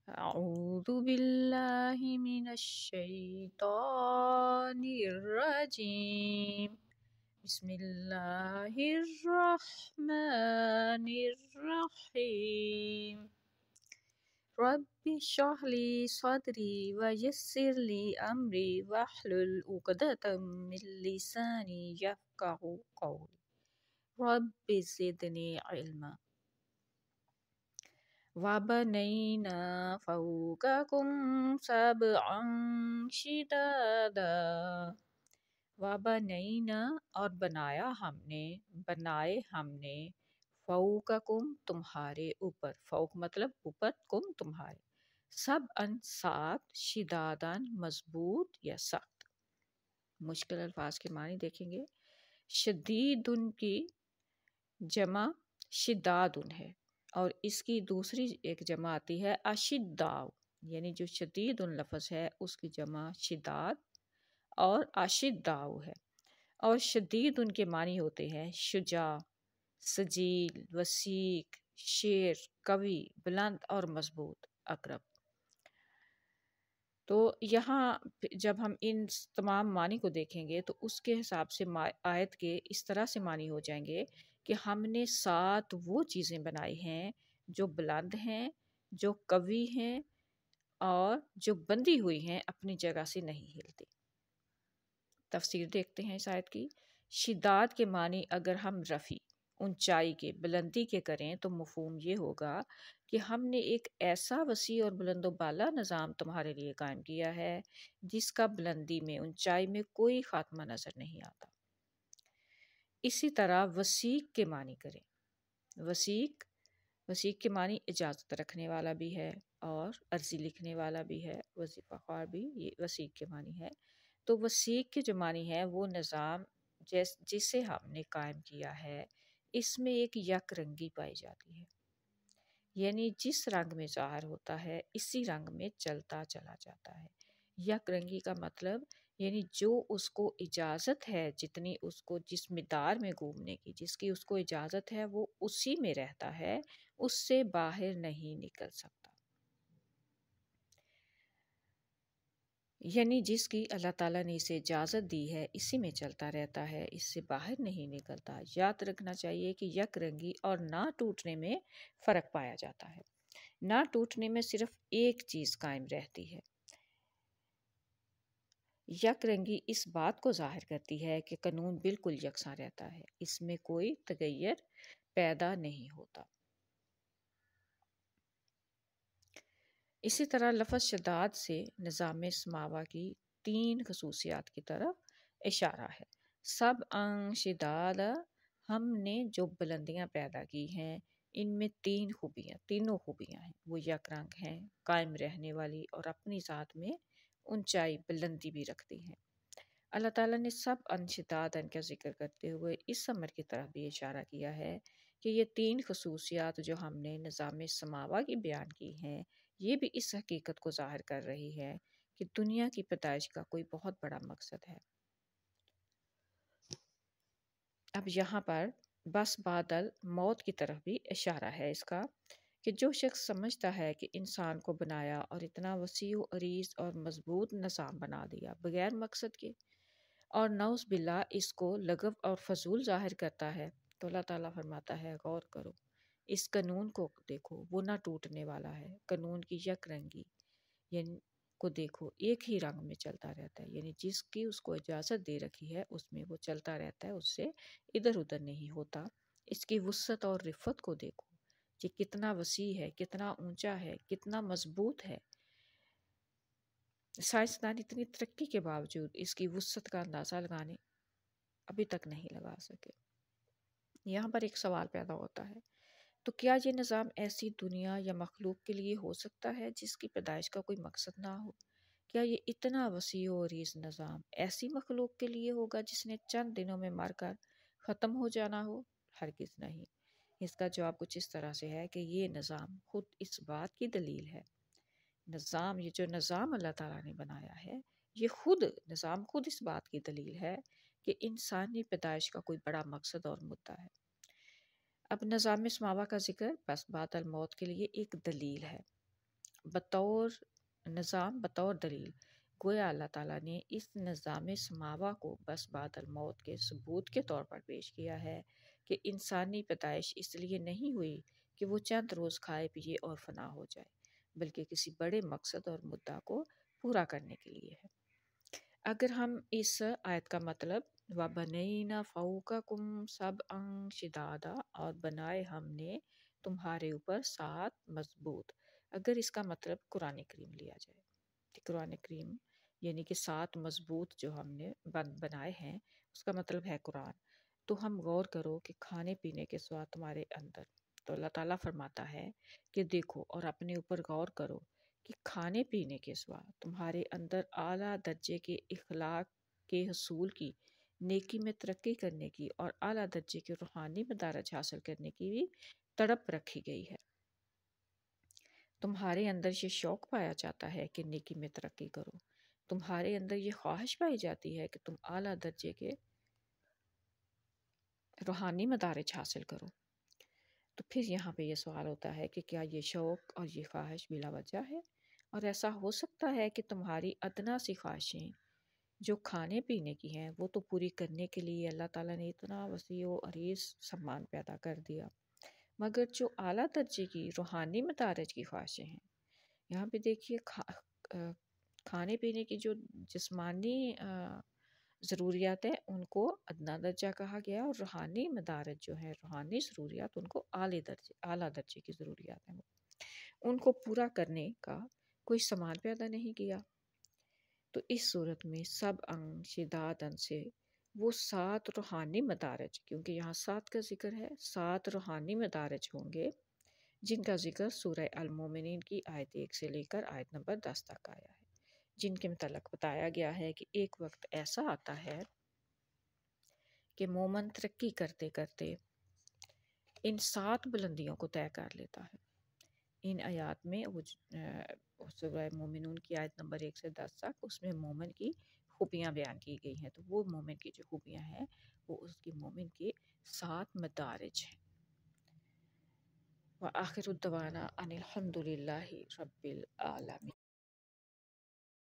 أعوذ بالله من الشيطان الرجيم بسم الله الرحمن الرحيم رب اشرح لي صدري ويسر لي أمري واحلل عقدة من لساني يفقه قولي رب زدني علما وَبَنَيْنَا فَوْقَكُمْ سَبْعًا شِدَادًا وَبَنَيْنَا اور بنایا بنائے ہم نے فوقکم تمہارے اوپر، فوق مطلب اوپر، کم تمہارے، سب ان سات، شدادن مضبوط یا سخت۔ مشکل الفاظ کے معنی دیکھیں گے۔ شدیدن کی جمع شدادن ہے اور اس کی دوسری ایک جمع آتی ہے اشداء، یعنی جو شدید لفظ ہے اس کی جمع شداد اور اشداء ہے۔ اور شدید ان کے معنی ہوتے ہیں شجاع، سجیل، وسیق، شیر، قوی، بلند اور مضبوط، اقرب۔ تو یہاں جب ہم ان تمام معنی کو دیکھیں گے تو اس کے حساب سے آیت کے اس طرح سے معنی ہو جائیں گے کہ ہم نے سات وہ چیزیں بنائی ہیں جو بلند ہیں، جو قوی ہیں اور جو بندھی ہوئی ہیں، اپنی جگہ سے نہیں ہلتی۔ تفسیر دیکھتے ہیں اس آیت کی۔ شداد کے معنی اگر ہم رفع، اونچائی کے، بلندی کے کریں تو مفہوم یہ ہوگا کہ ہم نے ایک ایسا وسیع اور بلند و بالا نظام تمہارے لیے قائم کیا ہے جس کا بلندی میں، اونچائی میں کوئی خاتمہ نظر نہیں آتا۔ اسی طرح وسیق کے معنی کریں۔ وسیق کے معنی اجازت رکھنے والا بھی ہے اور عرضی لکھنے والا بھی ہے، وظیفہ خوار بھی یہ وسیق کے معنی ہے۔ تو وسیق کے جو معنی ہے وہ نظام جسے ہم نے قائم کیا ہے، اس میں ایک یک رنگی پائی جاتی ہے، یعنی جس رنگ میں ظاہر ہوتا ہے اسی رنگ میں چلتا چلا جاتا ہے۔ یک رنگی کا مطلب یعنی جو اس کو اجازت ہے، جتنی اس کو جس مقدار میں گھومنے کی جس کی اس کو اجازت ہے وہ اسی میں رہتا ہے، اس سے باہر نہیں نکل سکتا، یعنی جس کی اللہ تعالیٰ نے اسے اجازت دی ہے اسی میں چلتا رہتا ہے، اس سے باہر نہیں نکلتا۔ یاد رکھنا چاہیے کہ یک رنگی اور نہ ٹوٹنے میں فرق پایا جاتا ہے۔ نہ ٹوٹنے میں صرف ایک چیز قائم رہتی ہے۔ یک رنگی اس بات کو ظاہر کرتی ہے کہ قانون بالکل یکساں رہتا ہے، اس میں کوئی تغیر پیدا نہیں ہوتا۔ اسی طرح لفظ شداد سے نظام سماوا کی تین خصوصیات کی طرف اشارہ ہے۔ سب انگ شداد، ہم نے جو بلندیاں پیدا کی ہیں ان میں تینوں خوبیاں ہیں، وہ یک رنگ ہیں، قائم رہنے والی اور اپنی ذات میں اونچائی بلندی بھی رکھتی ہیں۔ اللہ تعالیٰ نے سب انشداد کا ذکر کرتے ہوئے اس امر کی طرف بھی اشارہ کیا ہے کہ یہ تین خصوصیات جو ہم نے نظام سماوا کی بیان کی ہیں، یہ بھی اس حقیقت کو ظاہر کر رہی ہے کہ دنیا کی پیدائش کا کوئی بہت بڑا مقصد ہے۔ اب یہاں پر بس بعد الموت کی طرف بھی اشارہ ہے اس کا، کہ جو شخص سمجھتا ہے کہ انسان کو بنایا اور اتنا وسیع و عریض اور مضبوط نظام بنا دیا بغیر مقصد کے، اور نعوذ باللہ اس کو لغو اور فضول ظاہر کرتا ہے، تو اللہ تعالیٰ فرماتا ہے غور کرو، اس قانون کو دیکھو، وہ نہ ٹوٹنے والا ہے۔ قانون کی یک رنگی یعنی کو دیکھو، ایک ہی رنگ میں چلتا رہتا ہے، یعنی جس کی اس کو اجازت دے رکھی ہے اس میں وہ چلتا رہتا ہے، اس سے ادھر ادھر نہیں ہوتا۔ اس کی وسعت اور رفت کو دیکھو، یہ کتنا وسیع ہے، کتنا اونچا ہے، کتنا مضبوط ہے۔ سائنسدان اتنی ترقی کے باوجود اس کی وسعت کا اندازہ لگانے ابھی تک نہیں لگا سکے۔ یہاں پر ایک سوال پیدا ہوتا ہے، تو کیا یہ نظام ایسی دنیا یا مخلوق کے لیے ہو سکتا ہے جس کی پیدائش کا کوئی مقصد نہ ہو؟ کیا یہ اتنا وسیع و عریض نظام ایسی مخلوق کے لیے ہوگا جس نے چند دنوں میں مر کر ختم ہو جانا ہو؟ ہرگز نہیں۔ اس کا جواب کچھ اس طرح سے ہے کہ یہ نظام خود اس بات کی دلیل ہے۔ یہ جو نظام اللہ تعالیٰ نے بنایا ہے، یہ نظام خود اس بات کی دلیل ہے کہ انسانی پیدائش کا کوئی بڑا مقصد اور مدعا ہے۔ اب نظام سماوا کا ذکر بس بعد الموت کے لیے ایک دلیل ہے۔ بطور نظام، بطور دلیل، گویا اللہ تعالیٰ نے اس نظام سماوا کو بس بعد الموت کے ثبوت کے طور پر پیش کیا ہے کہ انسانی پیدائش اس لیے نہیں ہوئی کہ وہ چند روز کھائے پیے اور فنا ہو جائے، بلکہ کسی بڑے مقصد اور مدعا کو پورا کرنے کے لیے ہے۔ اگر ہم اس آیت کا مطلب وَبَنَيْنَا فَوْقَكُمْ سَبْعًا شِدَادًا اور بنائے ہم نے تمہارے اوپر 7 مضبوط، اگر اس کا مطلب قرآن کریم لیا جائے کہ قرآن کریم یعنی کہ 7 مضبوط جو ہم نے بنائے ہیں اس کا مطلب ہے قرآن، تو ہم غور کرو کہ کھانے پینے کے سوا تمہارے اندر، تو اللہ تعالیٰ فرماتا ہے کہ دیکھو اور اپنے اوپر غور کرو کہ کھانے پینے کے سوا تمہارے اندر اعلیٰ درجے کے اخلاق کے حصول کی، نیکی میں ترقی کرنے کی اور اعلیٰ درجے کے روحانی مدارج حاصل کرنے کی بھی تڑپ رکھی گئی ہے۔ تمہارے اندر یہ شوق پایا جاتا ہے کہ نیکی میں ترقی کرو، تمہارے اندر یہ خواہش پائی جاتی ہے کہ تم اعلیٰ درجے کے روحانی مدارج حاصل کرو، تو پھر یہاں پہ یہ سوال ہوتا ہے کہ کیا یہ شوق اور یہ خواہش بلا وجہ ہے؟ اور ایسا ہو سکتا ہے کہ تمہاری ادنا سی خواہشیں جو کھانے پینے کی ہیں وہ تو پوری کرنے کے لیے اللہ تعالیٰ نے اتنا وسیع و عریض سامان پیدا کر دیا، مگر جو اعلیٰ درجے کی روحانی مدارج کی خواہشیں ہیں، یہاں پہ دیکھیے کھانے پینے کی جو جسمانی ضروریات ہیں ان کو ادنا درجہ کہا گیا، اور روحانی مدارج جو ہے، روحانی ضروریات، ان کو اعلیٰ درجے کی ضروریات ہیں، ان کو پورا کرنے کا کوئی سامان پیدا نہیں کیا۔ تو اس صورت میں شدادن سے وہ 7 روحانی مدارج، کیونکہ یہاں 7 کا ذکر ہے، 7 روحانی مدارج ہوں گے جن کا ذکر سورہ المومنین کی آیت 1 سے لے کر آیت نمبر 10 تک آیا ہے، جن کے متعلق بتایا گیا ہے کہ ایک وقت ایسا آتا ہے کہ مومن ترقی کرتے کرتے ان 7 بلندیوں کو طے کر لیتا ہے۔ ان آیات میں وہ سورہ مومنون کی آیت نمبر 1 سے 10 تک، اس میں مومن کی خوبیاں بیان کی گئی ہیں، تو وہ مومن کی جو خوبیاں ہیں وہ اس کی مومن کے 7 مدارج ہیں۔ وآخر الدعوانا ان الحمد للہ رب العالمین۔